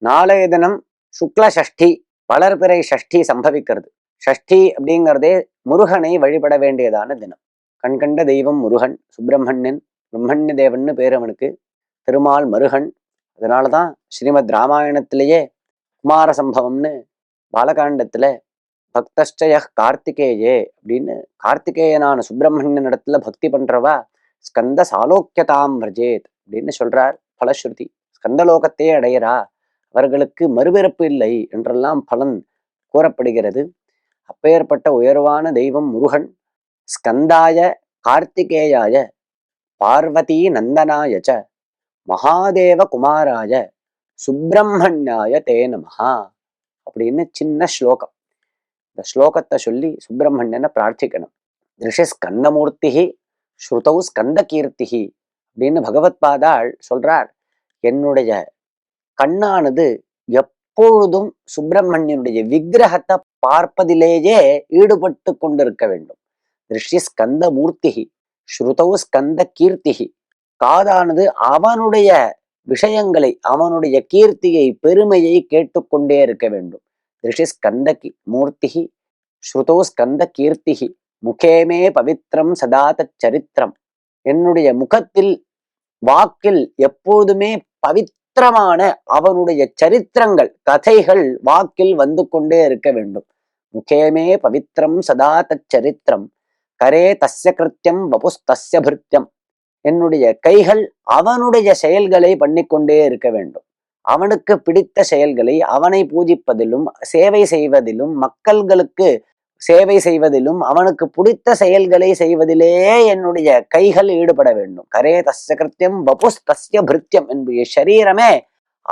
நாளைய தினம் சுக்ல சஷ்டி, வளர்பிறை சஷ்டி சம்பவிக்கிறது. சஷ்டி அப்படிங்கிறதே முருகனை வழிபட வேண்டியதான தினம். கண்கண்ட தெய்வம் முருகன், சுப்பிரமணியன், பிரம்மண்ய தேவன்னு பேர் அவனுக்கு. திருமால் மருகன். அதனாலதான் ஸ்ரீமத் ராமாயணத்திலேயே குமார சம்பவம்னு பாலகாண்டத்துல பக்தஷ்டய கார்த்திகேயே அப்படின்னு கார்த்திகேயனான சுப்பிரமணியன் இடத்துல பக்தி பண்றவா ஸ்கந்த சாலோக்கியதாம் விரஜேத் அப்படின்னு சொல்றார் பலஸ்ருதி. ஸ்கந்தலோகத்தையே அடையிறா, அவர்களுக்கு மறுபிறப்பு இல்லை என்றெல்லாம் பலன் கூறப்படுகிறது. அப்பேற்பட்ட உயர்வான தெய்வம் முருகன். ஸ்கந்தாய கார்த்திகேயாய பார்வதி நந்தனாய மகாதேவ குமாராய சுப்பிரமணியாய தே நமஹா அப்படின்னு சின்ன ஸ்லோகம். இந்த ஸ்லோகத்தை சொல்லி சுப்பிரமணியனை பிரார்த்திக்கணும். திருஷி ஸ்கந்தமூர்த்தி ஸ்ருதௌ ஸ்கந்த கீர்த்திகி அப்படின்னு பகவத் பாதாள் சொல்றார். என்னுடைய கண்ணானது எப்பொழுதும் சுப்பிரமணியனுடைய விக்கிரகத்தை பார்ப்பதிலேயே ஈடுபட்டு கொண்டிருக்க வேண்டும். திருஷ்ய ஸ்கந்த மூர்த்திகி ஸ்ருதௌ ஸ்கந்த கீர்த்திகி, காதானது அவனுடைய விஷயங்களை, அவனுடைய கீர்த்தியை, பெருமையை கேட்டுக்கொண்டே இருக்க வேண்டும். திருஷ்ய ஸ்கந்த மூர்த்திகி ஸ்ருதௌ ஸ்கந்த கீர்த்திகி முகேமே பவித்ரம் சதாத சரித்திரம், என்னுடைய முகத்தில் வாக்கில் எப்போதுமே பவித்திரமான அவனுடைய சரித்திரங்கள், கதைகள் வாக்கில் வந்து கொண்டே இருக்க வேண்டும். முகேமே பவித்ரம் சதாத சரித்திரம் கரே தஸ்ய கிருத்தியம் வபுஸ்தஸ்ய பிருத்தியம், என்னுடைய கைகள் அவனுடைய செயல்களை பண்ணிக்கொண்டே இருக்க வேண்டும். அவனுக்கு பிடித்த செயல்களை, அவனை பூஜிப்பதிலும் சேவை செய்வதிலும், மக்கள்களுக்கு சேவை செய்வதிலும், அவனுக்கு பிடித்த செயல்களை செய்வதிலேயே என்னுடைய கைகள் ஈடுபட வேண்டும். கரே தஸ்ய கிருத்தியம் வபுஸ் தஸ்ய பிருத்தியம், என்னுடைய சரீரமே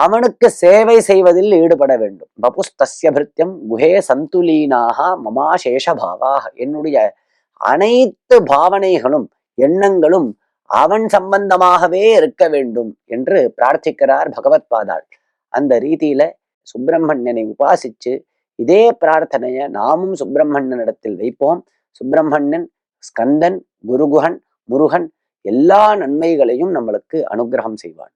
அவனுக்கு சேவை செய்வதில் ஈடுபட வேண்டும். வபுஸ் தஸ்ய பிருத்தியம் குஹே சந்துலீனாக மமாசேஷ பாவாக, என்னுடைய அனைத்து பாவனைகளும் எண்ணங்களும் அவன் சம்பந்தமாகவே இருக்க வேண்டும் என்று பிரார்த்திக்கிறார் பகவத் பாதாள். அந்த ரீதியில சுப்பிரமணியனை உபாசிச்சு இதே பிரார்த்தனைய நாமும் சுப்பிரமணியனிடத்தில் வைப்போம். சுப்பிரமணியன், ஸ்கந்தன், குருகுஹன், முருகன் எல்லா நன்மைகளையும் நம்மளுக்கு அனுகிரகம் செய்வான்.